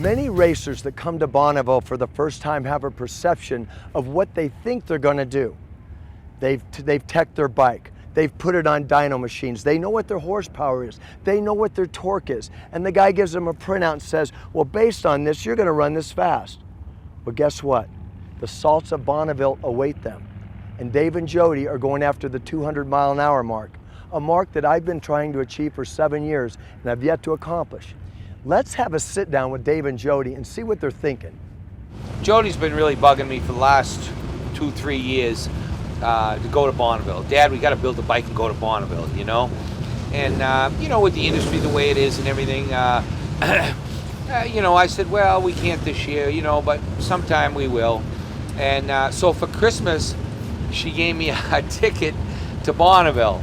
Many racers that come to Bonneville for the first time have a perception of what they think they're going to do. They've teched their bike. They've put it on dyno machines. They know what their horsepower is. They know what their torque is. And the guy gives them a printout and says, well, based on this, you're going to run this fast. Well, guess what? The salts of Bonneville await them. And Dave and Jody are going after the 200-mile-an-hour mark, a mark that I've been trying to achieve for 7 years and I've yet to accomplish. Let's have a sit down with Dave and Jody and see what they're thinking. Jody's been really bugging me for the last 2-3 years to go to Bonneville. Dad, we got to build a bike and go to Bonneville, you know? And, you know, with the industry the way it is and everything, you know, I said, well, we can't this year, you know, but sometime we will. And so for Christmas, she gave me a ticket to Bonneville,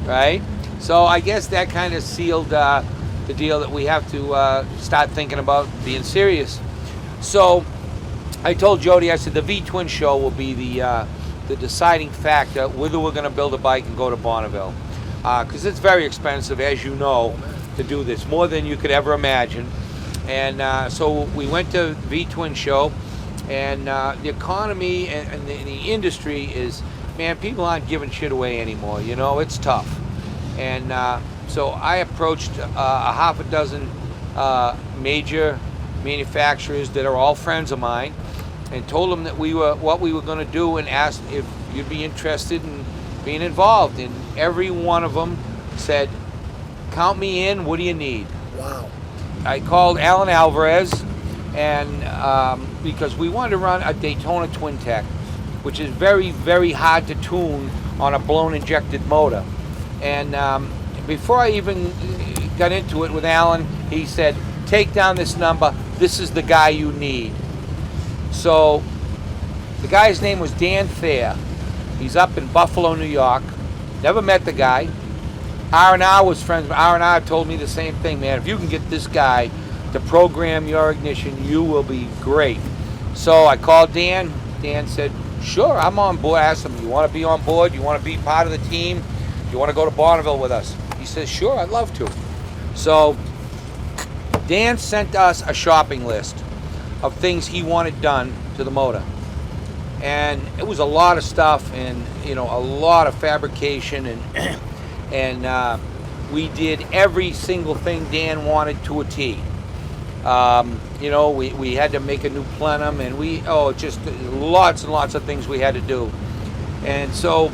right? So I guess that kind of sealed the deal that we have to start thinking about being serious. So I told Jody, I said, the V-Twin show will be the deciding factor whether we're going to build a bike and go to Bonneville. Because it's very expensive, as you know, to do this, more than you could ever imagine. And so we went to V-Twin show, and the economy and the industry is, man, people aren't giving shit away anymore, you know, it's tough. And so I approached a half a dozen major manufacturers that are all friends of mine and told them that what we were going to do and asked if you'd be interested in being involved. And every one of them said, count me in, what do you need? Wow. I called Alan Alvarez, and because we wanted to run a Daytona Twin Tech, which is very, very hard to tune on a blown injected motor. And before I even got into it with Alan, he said, take down this number, this is the guy you need. So the guy's name was Dan Thayer. He's up in Buffalo, New York. Never met the guy. R&R was friends. R&R told me the same thing, man. If you can get this guy to program your ignition, you will be great. So I called Dan. Dan said, sure, I'm on board. I asked him, you want to be on board? You want to be part of the team? You want to go to Bonneville with us? He says, sure, I'd love to. So Dan sent us a shopping list of things he wanted done to the motor. And it was a lot of stuff, and you know, a lot of fabrication, and we did every single thing Dan wanted to a T. You know, we had to make a new plenum, and just lots and lots of things we had to do. And so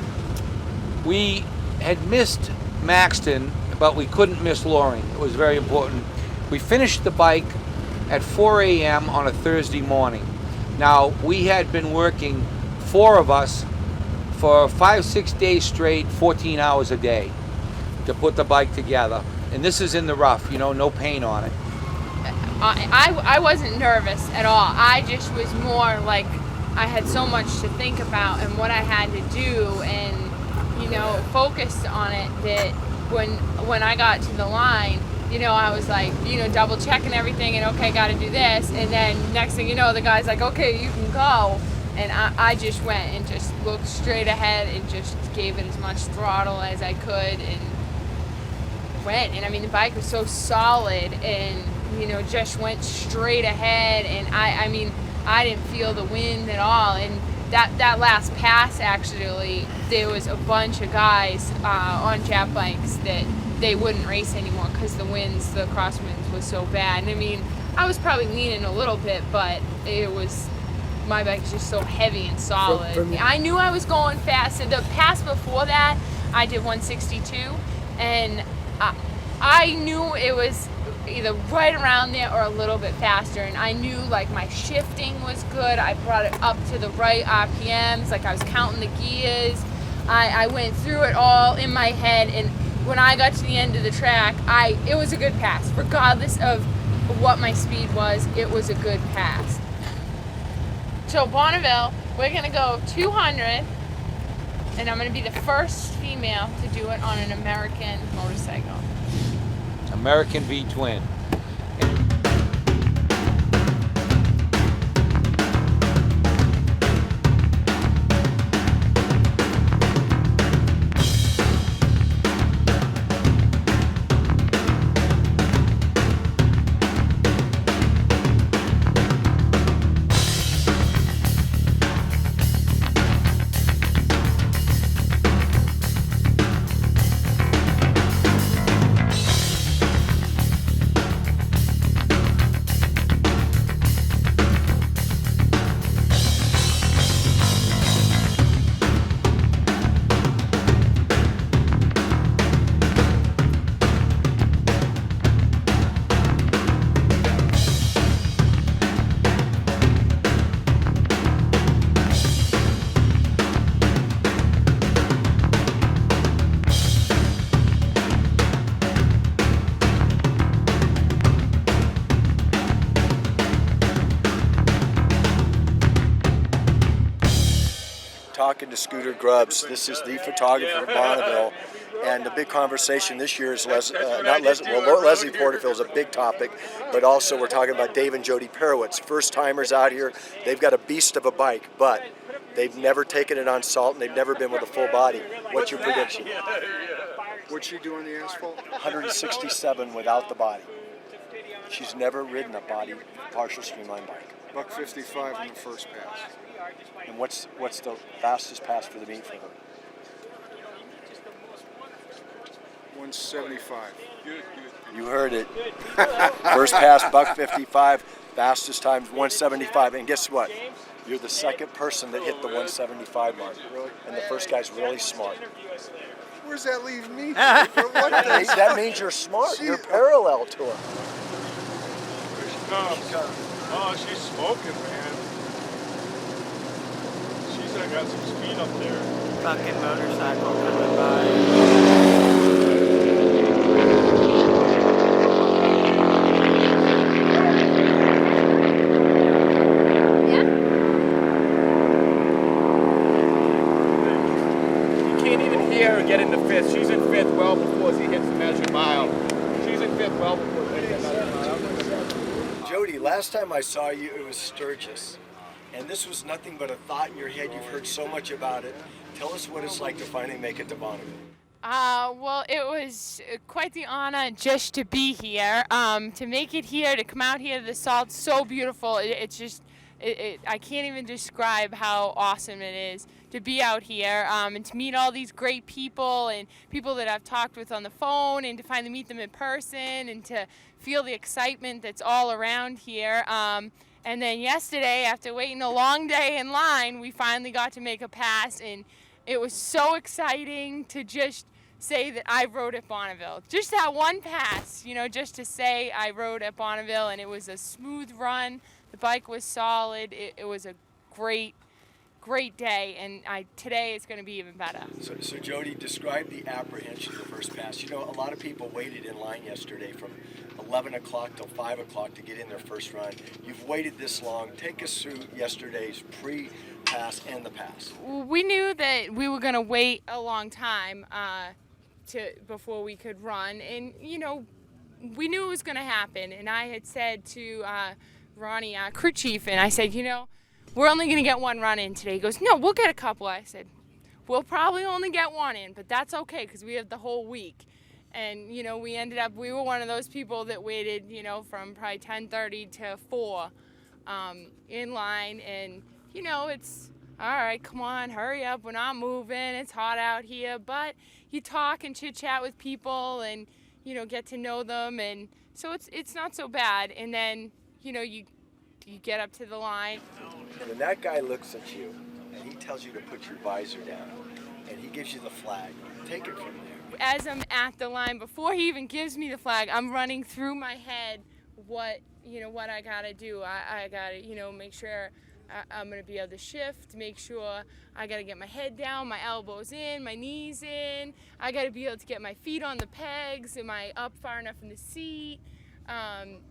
we had missed Maxton, but we couldn't miss Loring. It was very important. We finished the bike at 4 a.m. on a Thursday morning. Now, we had been working, 4 of us, for 5-6 days straight, 14 hours a day to put the bike together. And this is in the rough, you know, no paint on it. I wasn't nervous at all. I just was more like, I had so much to think about and what I had to do, and, you know, focused on it, that when I got to the line, you know, I was like, you know, double checking everything and okay, got to do this. And then next thing you know, the guy's like, okay, you can go. And I just went and just looked straight ahead and just gave it as much throttle as I could and went. And I mean, the bike was so solid and, you know, just went straight ahead. And I mean, I didn't feel the wind at all. And that last pass, actually, there was a bunch of guys on Jap bikes that they wouldn't race anymore because the crosswinds was so bad. And I mean, I was probably leaning a little bit, but my bike is just so heavy and solid. I knew I was going fast. The pass before that, I did 162, and I knew it was either right around there or a little bit faster. And I knew like my shifting was good. I brought it up to the right RPMs. Like I was counting the gears. I went through it all in my head, and when I got to the end of the track, it was a good pass. Regardless of what my speed was, it was a good pass. So Bonneville, we're gonna go 200, and I'm gonna be the first female to do it on an American motorcycle. American V-Twin. talking to Scooter Grubbs. This is the photographer of Bonneville. And the big conversation this year is Leslie Porterfield is a big topic, but also we're talking about Dave and Jody Perewitz, first timers out here. They've got a beast of a bike, but they've never taken it on salt and they've never been with a full body. What's your prediction? What'd she do on the asphalt? 167 without the body. She's never ridden a body partial streamline bike. Buck 55 on the first pass. And what's the fastest pass for the meet for her? 175. You heard it. First pass, buck 55. Fastest time, 175. And guess what? You're the second person that hit the 175 mark. Really? And the first guy's really smart. Where's that leave me? That means you're smart. You're parallel to her. Oh, she's smoking, man. She's got some speed up there. Fucking motorcycle coming by. Her get into fifth. She's in fifth well before he hits the measured mile. She's in fifth well before he hits the measured mile. Jody, last time I saw you, it was Sturgis. And this was nothing but a thought in your head. You've heard so much about it. Tell us what it's like to finally make it to Bonneville. Well, it was quite the honor just to be here, to make it here, to come out here. The salt's so beautiful. It's just, I can't even describe how awesome it is to be out here, and to meet all these great people and people that I've talked with on the phone, and to finally meet them in person, and to feel the excitement that's all around here. And then yesterday, after waiting a long day in line, we finally got to make a pass, and it was so exciting to just say that I rode at Bonneville. Just that one pass, just to say I rode at Bonneville, and it was a smooth run. The bike was solid. It was a great day, and today it's going to be even better. So Jody, describe the apprehension of the first pass. A lot of people waited in line yesterday from 11 o'clock till 5 o'clock to get in their first run. You've waited this long. Take us through yesterday's pre-pass and the pass. We knew that we were going to wait a long time before we could run, and we knew it was going to happen. And I had said to Ronnie, crew chief, and I said, we're only going to get one run in today. He goes, no, we'll get a couple. I said, we'll probably only get one in, but that's okay because we have the whole week. And, we were one of those people that waited, from probably 10:30 to 4 in line. And, it's, all right, come on, hurry up. We're not moving. It's hot out here. But you talk and chit-chat with people and, get to know them. And so it's not so bad. And then, you get up to the line. When that guy looks at you and he tells you to put your visor down and he gives you the flag, take it from there. As I'm at the line, before he even gives me the flag, I'm running through my head what I gotta do. I gotta, make sure I'm gonna be able to shift, make sure I gotta get my head down, my elbows in, my knees in. I gotta be able to get my feet on the pegs. Am I up far enough in the seat?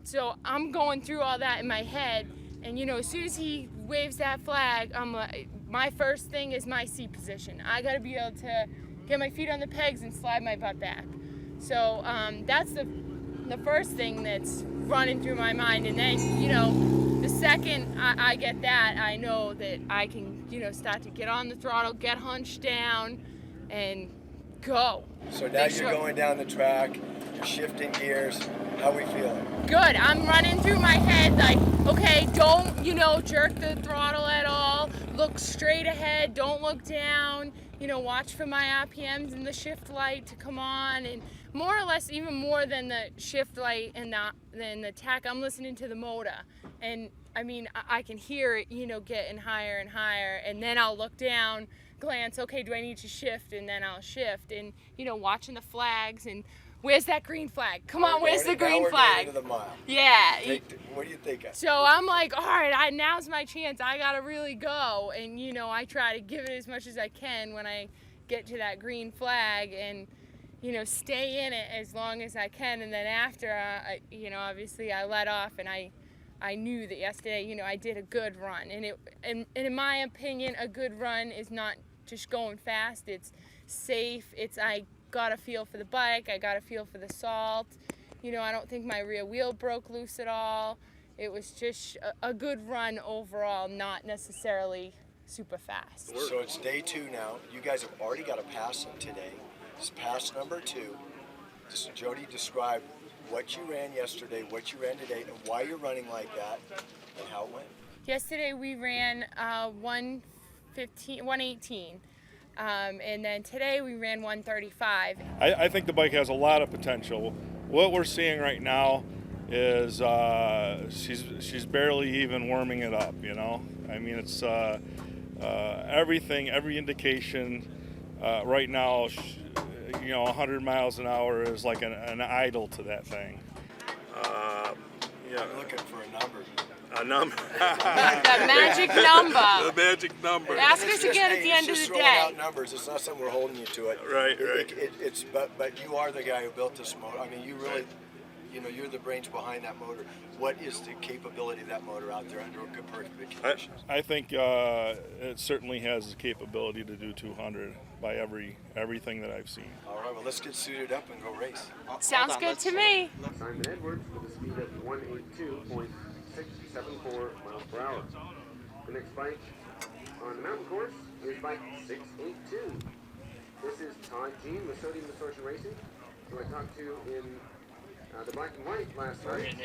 So I'm going through all that in my head, and as soon as he waves that flag, I'm like, my first thing is my seat position. I gotta be able to get my feet on the pegs and slide my butt back. So that's the first thing that's running through my mind, and then the second I get that, I know that I can start to get on the throttle, get hunched down, and go. So now you're going down the track, you're shifting gears. How are we feeling? Good. I'm running through my head like, okay, don't, jerk the throttle at all. Look straight ahead. Don't look down. Watch for my RPMs and the shift light to come on. And more or less, even more than the shift light and the tach, I'm listening to the motor. And I can hear it, getting higher and higher. And then I'll look down, glance, okay, do I need to shift? And then I'll shift. And, watching the flags and where's that green flag? Come on, where's the green flag? Into the mile. Yeah. What do you think of? So I'm like, all right, now's my chance. I gotta really go. And I try to give it as much as I can when I get to that green flag, and stay in it as long as I can. And then after, obviously I let off, and I knew that yesterday, I did a good run. And in my opinion, a good run is not just going fast. It's safe. I got a feel for the bike. I got a feel for the salt. You know, I don't think my rear wheel broke loose at all. It was just a good run overall, not necessarily super fast. So it's day 2 now. You guys have already got a pass in today. This is pass number 2. Jody, describe what you ran yesterday, what you ran today, and why you're running like that, and how it went. Yesterday we ran 118, and then today we ran 135. I think the bike has a lot of potential. What we're seeing right now is she's barely even warming it up, you know? I mean, it's everything, every indication right now, you know, 100 miles an hour is like an idol to that thing. I'm looking for a number. A number. The magic number. The magic number. Ask us again at the end of the throwing day. out numbers. It's not something we're holding you to it. Right. But you are the guy who built this motor. I mean, you really, you know, you're the brains behind that motor. What is the capability of that motor out there under good perfect conditions? I think it certainly has the capability to do 200 by everything that I've seen. All right, well, let's get suited up and go race. Sounds good to me. Simon Edwards with a speed of 182.674 miles per hour. The next bike on the mountain course is bike 682. This is Todd Jean with Sodium Distortion Racing, who I talked to in the black and white last night.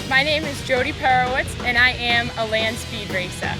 My name is Jody Perewitz, and I am a land speed racer.